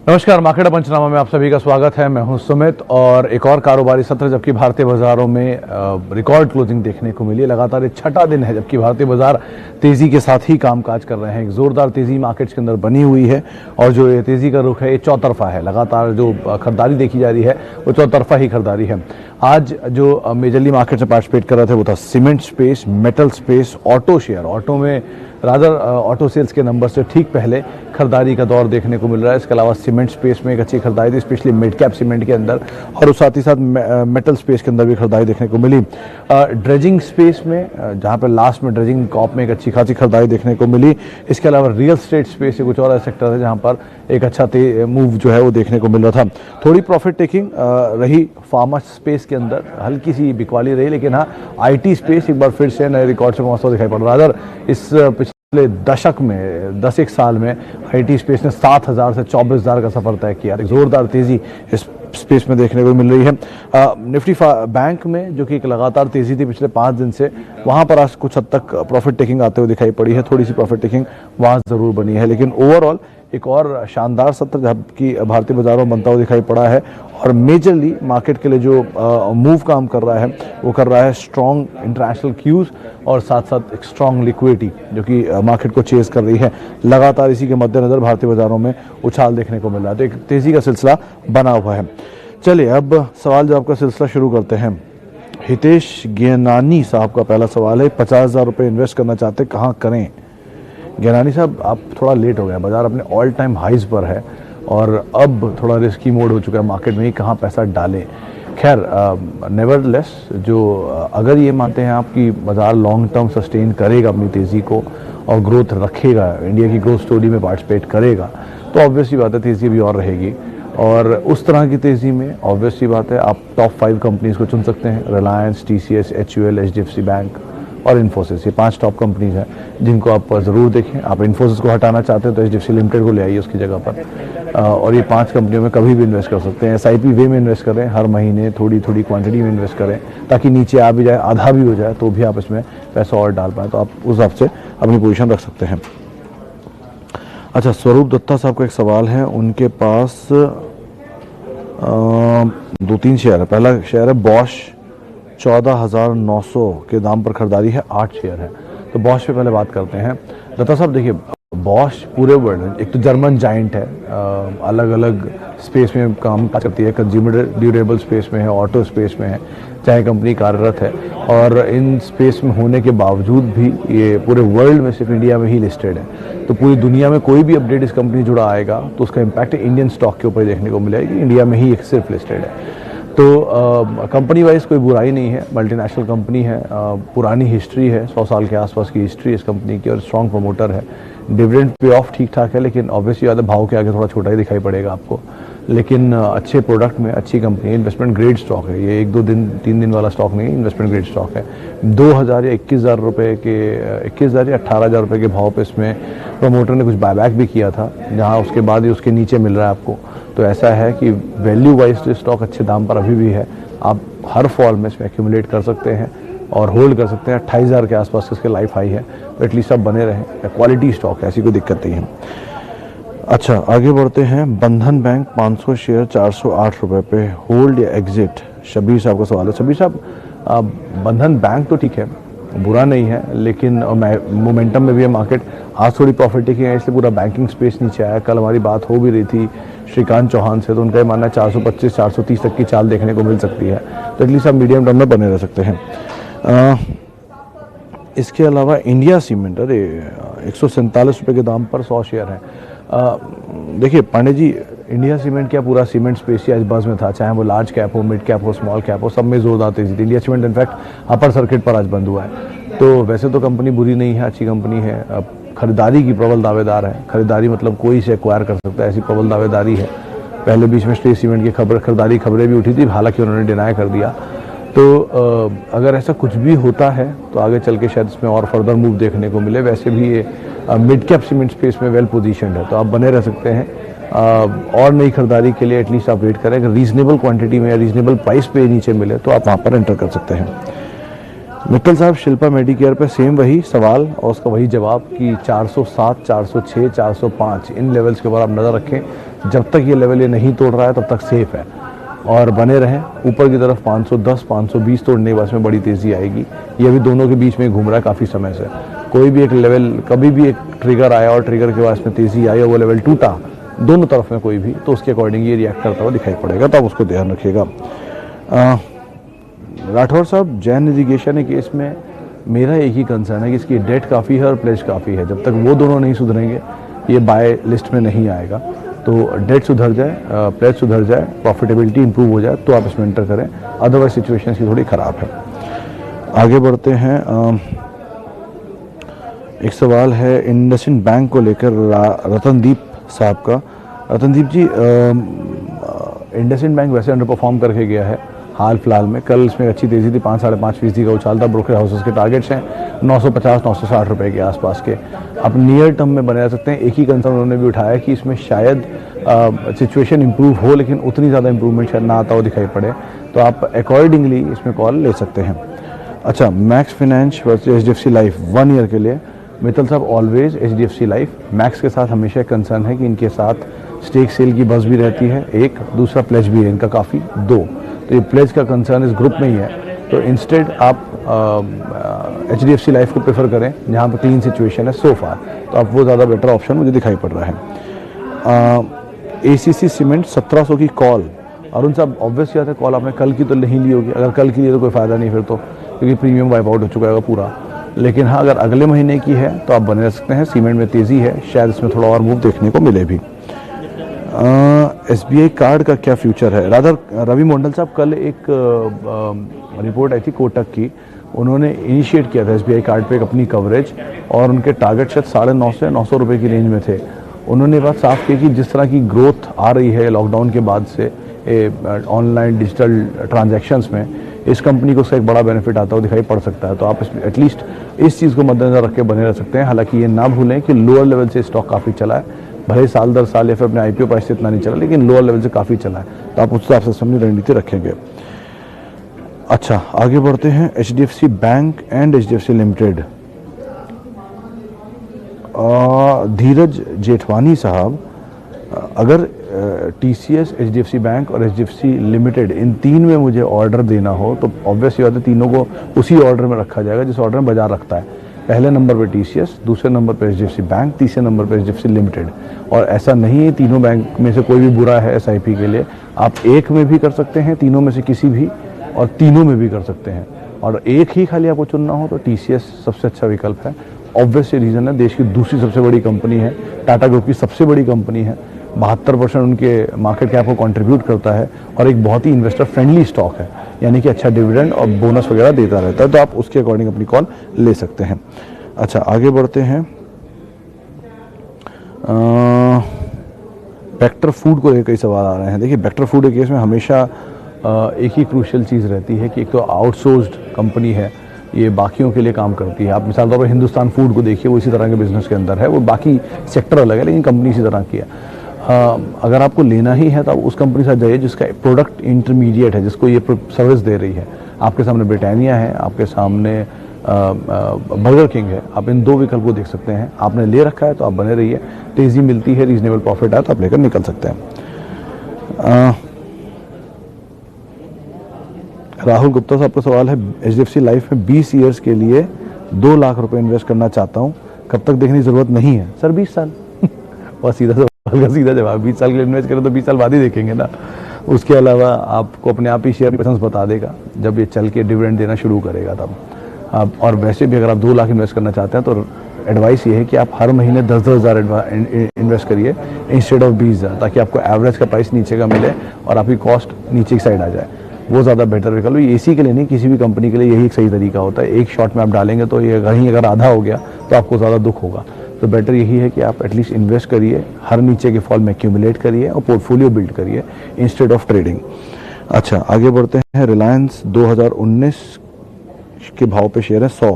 नमस्कार, मार्केट पंचनामा में आप सभी का स्वागत है। मैं हूं सुमित और एक और कारोबारी सत्र जबकि भारतीय बाजारों में रिकॉर्ड क्लोजिंग देखने को मिली। लगातार ये छठा दिन है जबकि भारतीय बाजार तेजी के साथ ही कामकाज कर रहे हैं। एक जोरदार तेजी मार्केट्स के अंदर बनी हुई है और जो ये तेजी का रुख है ये चौतरफा है। लगातार जो खरीदारी देखी जा रही है वो चौतरफा ही खरीदारी है। आज जो मेजरली मार्केट में पार्टिसिपेट कर रहे थे वो था cement space, metal space, auto share. Auto में रादर ऑटो सेल्स के नंबर से ठीक पहले खरीदारी का दौर देखने को मिल रहा है। इसके अलावा सीमेंट स्पेस में एक अच्छी खरीदारी थी, स्पेशली मिड कैप सीमेंट के अंदर, और साथ ही साथ मेटल स्पेस के अंदर भी खरीदारी देखने को मिली। ड्रेजिंग स्पेस में जहां पर लास्ट में ड्रेजिंग कॉप में एक अच्छी खासी खरीदारी देखने को मिली। इसके अलावा रियल स्टेट स्पेस से कुछ और सेक्टर है जहां पर एक अच्छा मूव जो है वो देखने को मिल रहा था। थोड़ी प्रॉफिट टेकिंग रही फार्मा स्पेस के अंदर, हल्की सी बिकवाली रही, लेकिन हाँ आईटी स्पेस एक बार फिर से नए रिकॉर्ड से पहुंचता दिखाई पड़ रहा है। इस पिछले दशक में 10-1 साल में आईटी स्पेस ने 7,000 से 24,000 का सफर तय किया। एक जोरदार तेजी इस स्पेस में देखने को मिल रही है। निफ्टी बैंक में जो कि एक लगातार तेजी थी पिछले 5 दिन से, वहां पर आज कुछ हद तक प्रॉफिट टेकिंग आते हुए दिखाई पड़ी है। थोड़ी सी प्रॉफिट टेकिंग वहां जरूर बनी है, लेकिन ओवरऑल एक और शानदार सत्र जबकि भारतीय बाजारों में बनता हुआ दिखाई पड़ा है। और मेजरली मार्केट के लिए जो मूव काम कर रहा है वो कर रहा है स्ट्रॉन्ग इंटरनेशनल क्यूज और साथ साथ एक स्ट्रॉन्ग लिक्विडिटी जो कि मार्केट को चेज कर रही है। लगातार इसी के मद्देनजर भारतीय बाजारों में उछाल देखने को मिल रहा है, तो एक तेजी का सिलसिला बना हुआ है। चलिए अब सवाल जवाब का सिलसिला शुरू करते हैं। हितेश ज्ञानानी साहब का पहला सवाल है, 50,000 रुपये इन्वेस्ट करना चाहते कहाँ करें? ज्ञानानी साहब, आप थोड़ा लेट हो गया, बाजार अपने ऑल टाइम हाइज पर है और अब थोड़ा रिस्की मोड हो चुका है मार्केट में, ही कहाँ पैसा डालें। खैर नेवरलेस जो अगर ये मानते हैं आप कि बाजार लॉन्ग टर्म सस्टेन करेगा अपनी तेज़ी को और ग्रोथ रखेगा, इंडिया की ग्रोथ स्टोरी में पार्टिसिपेट करेगा, तो ऑब्वियसली बात है तेज़ी भी और रहेगी। और उस तरह की तेज़ी में ऑब्वियसली बात है आप टॉप 5 कंपनीज़ को चुन सकते हैं। Reliance, TCS, HUL, HDFC bank और इन्फोसिस, ये 5 टॉप कंपनीज हैं जिनको आप ज़रूर देखें। आप इन्फोसिस को हटाना चाहते हैं तो HDFC लिमिटेड को ले आइए उसकी जगह पर। और ये 5 कंपनियों में कभी भी इन्वेस्ट कर सकते हैं। SIP वे में इन्वेस्ट करें, हर महीने थोड़ी थोड़ी क्वांटिटी में इन्वेस्ट करें ताकि नीचे आ भी जाए, आधा भी हो जाए तो भी आप इसमें पैसा और डाल पाएँ, तो आप उस हिसाब से अपनी पोजीशन रख सकते हैं। अच्छा, स्वरूप दत्ता साहब का एक सवाल है, उनके पास 2-3 शेयर है। पहला शेयर है बॉश, 14,900 के दाम पर खरीदारी है, 8 शेयर है। तो बॉश पे पहले बात करते हैं। दत्ता साहब देखिए, बॉश पूरे वर्ल्ड में एक तो जर्मन जाइंट है, अलग अलग स्पेस में काम करती है, कंज्यूमर ड्यूरेबल स्पेस में है, ऑटो स्पेस में है, चाहे कंपनी कार्यरत है। और इन स्पेस में होने के बावजूद भी ये पूरे वर्ल्ड में सिर्फ इंडिया में ही लिस्टेड है। तो पूरी दुनिया में कोई भी अपडेट इस कंपनी जुड़ा आएगा तो उसका इम्पैक्ट इंडियन स्टॉक के ऊपर देखने को मिलेगा कि इंडिया में ही एक सिर्फ लिस्टेड है। तो कंपनी वाइज कोई बुराई नहीं है, मल्टीनेशनल कंपनी है, पुरानी हिस्ट्री है, 100 साल के आसपास की हिस्ट्री इस कंपनी की और स्ट्रॉन्ग प्रमोटर है। डिविडेंड पे ऑफ ठीक ठाक है, लेकिन ऑब्वियसली ज़्यादा भाव के आगे थोड़ा छोटा ही दिखाई पड़ेगा आपको, लेकिन अच्छे प्रोडक्ट में अच्छी कंपनी है, इन्वेस्टमेंट ग्रेड स्टॉक है। ये 1-2 दिन 3 दिन वाला स्टॉक नहीं है, इन्वेस्टमेंट ग्रेड स्टॉक है। 2,000 या 21,000 रुपये के 21,000 या 18,000 रुपये के भाव पे इसमें प्रमोटर ने कुछ बायबैक भी किया था, जहाँ उसके बाद ही उसके नीचे मिल रहा है आपको। तो ऐसा है कि वैल्यू वाइज तो स्टॉक अच्छे दाम पर अभी भी है, आप हर फॉल में इसमें एक्यूमुलेट कर सकते हैं और होल्ड कर सकते हैं। 28,000 के आसपास इसके लाइफ हाई है, तो एटलीस्ट आप बने रहें। क्वालिटी स्टॉक है, ऐसी कोई दिक्कत नहीं है। अच्छा, आगे बढ़ते हैं। बंधन बैंक 500 शेयर 408 रुपये पे, होल्ड या एग्जिट? शबीर साहब का सवाल है। शबीर साहब, बंधन बैंक तो ठीक है, बुरा नहीं है, लेकिन मोमेंटम में भी है मार्केट। आज थोड़ी प्रॉफिट टेकिंग है इसलिए पूरा बैंकिंग स्पेस नीचे आया। कल हमारी बात हो भी रही थी श्रीकांत चौहान से, तो उनका ये मानना 425-430 तक की चाल देखने को मिल सकती है, तो एटलीस्ट आप मीडियम टर्म में बने रह सकते हैं। इसके अलावा इंडिया सीमेंट, अरे 147 रुपये के दाम पर 100 शेयर है। देखिए पांडे जी, इंडिया सीमेंट क्या पूरा सीमेंट स्पेस ही आज बस में था, चाहे वो लार्ज कैप हो, मिड कैप हो, स्मॉल कैप हो, सब में जोरदार तेजी थी। India cement in fact upper circuit पर आज बंद हुआ है। तो वैसे तो कंपनी बुरी नहीं है, अच्छी कंपनी है। अब खरीदारी की प्रबल दावेदार है, खरीदारी मतलब कोई से एक्वायर कर सकता है, ऐसी प्रबल दावेदारी है। पहले बीच में स्टेट सीमेंट की खरीदारी खबरें भी उठी थी, हालांकि उन्होंने डिनाई कर दिया। तो अगर ऐसा कुछ भी होता है तो आगे चल के शायद इसमें और फर्दर मूव देखने को मिले। वैसे भी ये मिड कैप सीमेंट स्पेस में वेल पोजीशनड है, तो आप बने रह सकते हैं। और नई खरीदारी के लिए एटलीस्ट आप वेट करें, अगर रीजनेबल क्वांटिटी में या रीजनेबल प्राइस पे नीचे मिले तो आप वहाँ पर एंटर कर सकते हैं। मित्तल साहब, शिल्पा मेडिकेयर पे सेम वही सवाल और उसका वही जवाब कि 407, 406, 405 इन लेवल्स के ऊपर आप नज़र रखें। जब तक ये लेवल ये नहीं तोड़ रहा है तब तक सेफ है और बने रहें ऊपर की तरफ। 510 520 तोड़ने के बाद में बड़ी तेज़ी आएगी। ये अभी दोनों के बीच में घूम रहा है काफ़ी समय से। कोई भी एक लेवल, कभी भी एक ट्रिगर आया और ट्रिगर के बाद में तेज़ी आई और वो लेवल टूटा दोनों तरफ में कोई भी, तो उसके अकॉर्डिंग ये रिएक्ट करता हुआ दिखाई पड़ेगा, तो आप उसको ध्यान रखिएगा। राठौर साहब, जैन इरिगेशन के केस में मेरा एक ही कंसर्न है कि इसकी डेट काफ़ी है और प्लेज काफ़ी है। जब तक वो दोनों नहीं सुधरेंगे ये बाय लिस्ट में नहीं आएगा। तो डेट सुधर जाए, प्लेज सुधर जाए, प्रॉफिटेबिलिटी इंप्रूव हो जाए तो आप इसमें एंटर करें, अदरवाइज सिचुएशन की थोड़ी ख़राब है। आगे बढ़ते हैं। एक सवाल है इंडसइंड बैंक को लेकर रतनदीप साहब का। रतनदीप जी, इंडसइंड बैंक वैसे अंडर परफॉर्म करके गया है हाल फिलहाल में। कल इसमें अच्छी तेज़ी थी, 5-5.5% का उछाल था। ब्रोकर हाउसेस के टारगेट्स हैं 950-960 रुपए के आसपास के। आप नियर टर्म में बने रह सकते हैं। एक ही कंसर्न उन्होंने भी उठाया कि इसमें शायद सिचुएशन इंप्रूव हो लेकिन उतनी ज़्यादा इंप्रूवमेंट शायद ना आता हो दिखाई पड़े, तो आप अकॉर्डिंगली इसमें कॉल ले सकते हैं। अच्छा, max finance versus HDFC life 1 year के लिए मित्तल साहब ऑलवेज HDFC लाइफ। मैक्स के साथ हमेशा एक कंसर्न है कि इनके साथ स्टेक सेल की बस भी रहती है, एक दूसरा प्लेज भी है इनका काफ़ी, 2। तो ये प्लेज का कंसर्न इस ग्रुप में ही है। तो इंस्टेड आप HDFC लाइफ को प्रेफर करें जहाँ पर क्लीन सिचुएशन है सो फार, तो आप वो ज़्यादा बेटर ऑप्शन मुझे दिखाई पड़ रहा है। ACC सीमेंट 1700 की कॉल। अरुण साहब, ऑब्वियस बात है कॉल आपने कल की तो नहीं ली होगी। अगर कल की लिए तो कोई फ़ायदा नहीं फिर तो, क्योंकि प्रीमियम वाइप आउट हो चुका है पूरा। लेकिन हाँ, अगर अगले महीने की है तो आप बने रह सकते हैं। सीमेंट में तेज़ी है, शायद इसमें थोड़ा और मूव देखने को मिले भी। SBI कार्ड का क्या फ्यूचर है? रादर रवि मंडल साहब, कल एक रिपोर्ट आई थी कोटक की, उन्होंने इनिशिएट किया था SBI कार्ड पे एक अपनी कवरेज और उनके टारगेट शायद 950 से 900 रुपये की रेंज में थे। उन्होंने बात साफ की कि जिस तरह की ग्रोथ आ रही है लॉकडाउन के बाद से ऑनलाइन डिजिटल ट्रांजैक्शंस में, इस कंपनी को उसका एक बड़ा बेनिफिट आता हुआ दिखाई पड़ सकता है। तो आप एटलीस्ट इस चीज़ को मद्देनजर रख के बने रह सकते हैं। हालांकि ये ना भूलें कि लोअर लेवल से स्टॉक काफ़ी चला है, भले साल दर साल या फिर अपने IPO प्राइस से इतना नहीं चला, लेकिन लोअर लेवल से काफ़ी चला है, तो आप उस हिसाब से अपनी रणनीति रखेंगे। अच्छा, आगे बढ़ते हैं। HDFC bank and HDFC limited. Dheeraj Jethwani साहब, अगर TCS, HDFC बैंक और HDFC लिमिटेड इन 3 में मुझे ऑर्डर देना हो तो ऑब्वियसली बात है तीनों को उसी ऑर्डर में रखा जाएगा जिस ऑर्डर में बाजार रखता है। पहले नंबर पे TCS, दूसरे नंबर पे HDFC बैंक, तीसरे नंबर पे HDFC लिमिटेड। और ऐसा नहीं है तीनों बैंक में से कोई भी बुरा है SIP के लिए। आप एक में भी कर सकते हैं, तीनों में से किसी भी, और तीनों में भी कर सकते हैं। और एक ही खाली आपको चुनना हो तो TCS सबसे अच्छा विकल्प है। ऑब्वियस रीज़न है, देश की दूसरी सबसे बड़ी कंपनी है, टाटा ग्रुप की सबसे बड़ी कंपनी है, 72% उनके मार्केट कैप को कंट्रीब्यूट करता है और एक बहुत ही इन्वेस्टर फ्रेंडली स्टॉक है, यानी कि अच्छा डिविडेंड और बोनस वगैरह देता रहता है। तो आप उसके अकॉर्डिंग अपनी कॉल ले सकते हैं। अच्छा, आगे बढ़ते हैं। बेक्टर फूड को लेकर कई सवाल आ रहे हैं। देखिए, बेक्टर फूड के केस में हमेशा एक ही क्रूशियल चीज़ रहती है कि एक तो आउटसोर्स्ड कंपनी है, ये बाकियों के लिए काम करती है। आप मिसाल तौर पर हिंदुस्तान फूड को देखिए, वो इसी तरह के बिजनेस के अंदर है, वो बाकी सेक्टर अलग है लेकिन कंपनी इसी तरह की है। अगर आपको लेना ही है तो आप उस कंपनी के साथ जाइए जिसका प्रोडक्ट इंटरमीडिएट है, जिसको ये सर्विस दे रही है। आपके सामने ब्रिटानिया है, आपके सामने बर्गर किंग है, आप इन 2 विकल्प को देख सकते हैं। आपने ले रखा है तो आप बने रहिए, तेज़ी मिलती है, रीजनेबल प्रॉफिट आए तो आप लेकर निकल सकते हैं। राहुल गुप्ता साहब का सवाल है, HDFC लाइफ में 20 ईयर्स के लिए 2 लाख रुपए इन्वेस्ट करना चाहता हूँ, कब तक देखने की जरूरत नहीं है? सर 20 साल और सीधा सवाल का सीधा जवाब, 20 साल के लिए इन्वेस्ट करें तो 20 साल बाद ही देखेंगे ना। उसके अलावा आपको अपने आप ही शेयर की पसंद बता देगा जब ये चल के डिविडेंड देना शुरू करेगा तब। और वैसे भी अगर आप 2 लाख इन्वेस्ट करना चाहते हैं तो एडवाइस ये है कि आप हर महीने 10-10 हज़ार इन्वेस्ट करिए इंस्टेड ऑफ 20 हज़ार, ताकि आपको एवरेज का प्राइस नीचे का मिले और आपकी कॉस्ट नीचे की साइड आ जाए। वो ज़्यादा बेटर विकल्प। AC के लिए नहीं, किसी भी कंपनी के लिए यही एक सही तरीका होता है। एक शॉट में आप डालेंगे तो ये कहीं अगर आधा हो गया तो आपको ज़्यादा दुख होगा। तो बेटर यही है कि आप एटलीस्ट इन्वेस्ट करिए, हर नीचे के फॉल में एक्यूमुलेट करिए और पोर्टफोलियो बिल्ड करिए इंस्टेड ऑफ ट्रेडिंग। अच्छा, आगे बढ़ते हैं। रिलायंस 2019 के भाव पे शेयर है 100।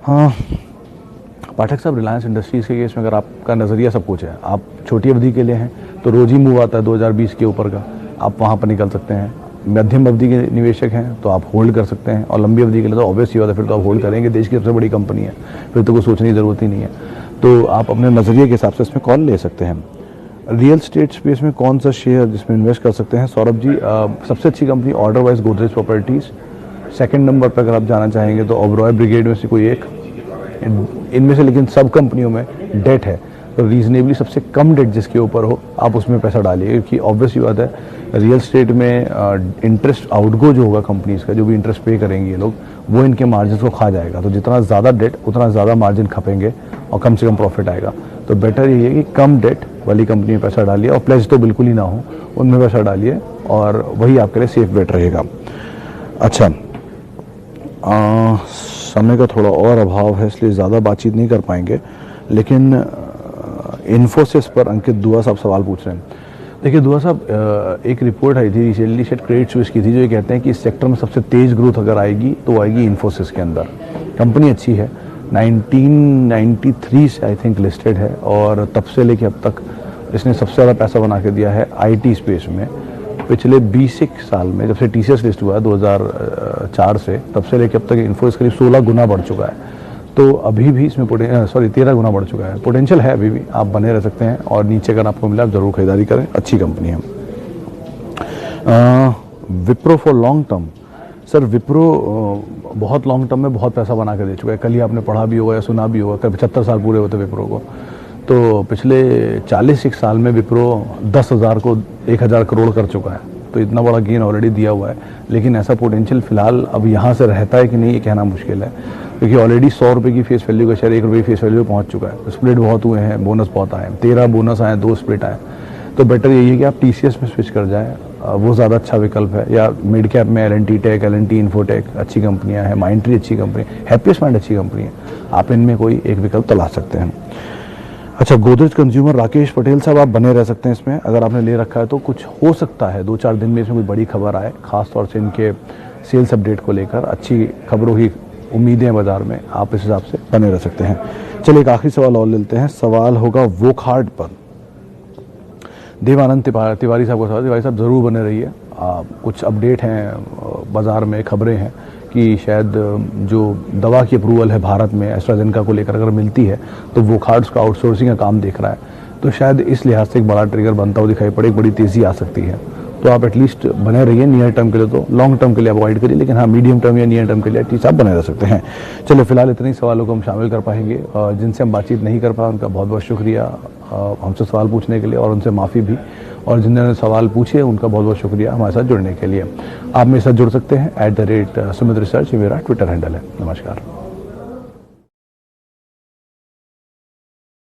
हाँ पाठक साहब, रिलायंस इंडस्ट्रीज़ के केस में अगर आपका नज़रिया सब कुछ है, आप छोटी अवधि के लिए हैं तो रोज़ ही मूव आता है 2020 के ऊपर का, आप वहाँ पर निकल सकते हैं। मध्यम अवधि के निवेशक हैं तो आप होल्ड कर सकते हैं, और लंबी अवधि के लिए तो ऑब्वियस ही बात है फिर तो आप होल्ड करेंगे, देश की सबसे बड़ी कंपनी है, फिर तो कोई सोचने की ज़रूरत ही नहीं है। तो आप अपने नज़रिए के हिसाब से इसमें कॉल ले सकते हैं। रियल स्टेट स्पेस में कौन सा शेयर जिसमें इन्वेस्ट कर सकते हैं सौरभ जी? सबसे अच्छी company order wise Godrej properties, second number पर अगर आप जाना चाहेंगे तो ओबरॉय ब्रिगेड में से कोई एक, इनमें से लेकिन सब कंपनियों में डेट है तो रीजनेबली सबसे कम डेट जिसके ऊपर हो आप उसमें पैसा डालिए, क्योंकि ऑब्वियस ही बात है रियल स्टेट में इंटरेस्ट आउटगो जो होगा कंपनीज का, जो भी इंटरेस्ट पे करेंगे ये लोग, वो इनके मार्जिन को खा जाएगा। तो जितना ज़्यादा डेट उतना ज़्यादा मार्जिन खपेंगे और कम से कम प्रॉफिट आएगा। तो बेटर यही है कि कम डेट वाली कंपनी में पैसा डालिए और प्लेज तो बिल्कुल ही ना हो, उनमें पैसा डालिए और वही आपके लिए सेफ बेट रहेगा। अच्छा, समय का थोड़ा और अभाव है इसलिए ज़्यादा बातचीत नहीं कर पाएंगे, लेकिन इन्फोसिस पर अंकित दुआ साहब सवाल पूछ रहे हैं। देखिए दुआ साहब, एक रिपोर्ट आई थी रिसेंटली, शायद क्रेडिट स्विस की थी, जो ये कहते हैं कि इस सेक्टर में सबसे तेज़ ग्रोथ अगर आएगी तो आएगी इन्फोसिस के अंदर। कंपनी अच्छी है, 1993 से आई थिंक लिस्टेड है और तब से लेके अब तक इसने सबसे ज़्यादा पैसा बना के दिया है आईटी स्पेस में। पिछले 20 साल में, जब से टीसीएस लिस्ट हुआ है 2004 से, तब से लेके अब तक इन्फोसिस करीब 16 गुना बढ़ चुका है। तो अभी भी इसमें 13 गुना बढ़ चुका है। पोटेंशियल है अभी भी, आप बने रह सकते हैं और नीचे अगर आपको मिला आप ज़रूर खरीदारी करें, अच्छी कंपनी है। Wipro for long term, sir Wipro बहुत लॉन्ग टर्म में बहुत पैसा बना के दे चुका है। कल ही आपने पढ़ा भी होगा या सुना भी होगा, कल 75 साल पूरे होते विप्रो को। तो पिछले 40 साल में विप्रो 10,000 को 1,000 करोड़ कर चुका है। तो इतना बड़ा गेन ऑलरेडी दिया हुआ है, लेकिन ऐसा पोटेंशियल फिलहाल अब यहाँ से रहता है कि नहीं ये कहना मुश्किल है, क्योंकि ऑलरेडी 100 रुपये की फेस वैल्यू का शेयर 1 रुपये की फेस वैल्यू पहुँच चुका है। स्प्लिट बहुत हुए हैं, बोनस बहुत आए, 13 बोनस आए, 2 स्प्लिट आए। तो बेटर यही है कि आप टीसीएस में स्विच कर जाएँ, वो ज़्यादा अच्छा विकल्प है। या मिड कैप में एल&टी टेक, एल&टी इन्फोटेक अच्छी कंपनियाँ हैं, माइंडट्री अच्छी कंपनी, हैप्पीएस्ट माइंड अच्छी कंपनी है, आप इनमें कोई एक विकल्प तलाश सकते हैं। अच्छा, गोदरेज कंज्यूमर राकेश पटेल साहब, आप बने रह सकते हैं इसमें। अगर आपने ले रखा है तो कुछ हो सकता है 2-4 दिन में इसमें कोई बड़ी खबर आए, खासतौर से इनके सेल्स अपडेट को लेकर अच्छी खबरों की उम्मीदें बाजार में, आप इस हिसाब से बने रह सकते हैं। चलिए एक आखिरी सवाल और लेते हैं। सवाल होगा वोकहार्ट पर। देवानंद तिवारी साहब का सवाल। तिवारी साहब ज़रूर बने रहिए, कुछ अपडेट हैं बाज़ार में, खबरें हैं कि शायद जो दवा की अप्रूवल है भारत में एस्ट्राजेनेका को लेकर अगर मिलती है तो वोकहार्ट का आउटसोर्सिंग का काम देख रहा है, तो शायद इस लिहाज से एक बड़ा ट्रिगर बनता हुआ दिखाई पड़े, एक बड़ी तेज़ी आ सकती है। तो आप एटलीस्ट बने रहिए नियर टर्म के लिए, तो लॉन्ग टर्म के लिए अवॉइड करिए, लेकिन हाँ मीडियम टर्म या नियर टर्म के लिए एटलीस्ट आप बने रह सकते हैं। चलिए फिलहाल इतने ही सवालों को हम शामिल कर पाएंगे। जिनसे हम बातचीत नहीं कर पाए उनका बहुत बहुत शुक्रिया हमसे सवाल पूछने के लिए, और उनसे माफ़ी भी। और जिन्होंने सवाल पूछे उनका बहुत बहुत शुक्रिया हमारे साथ जुड़ने के लिए। आप मेरे साथ जुड़ सकते हैं @सुमित रिसर्च, मेरा ट्विटर हैंडल है। नमस्कार।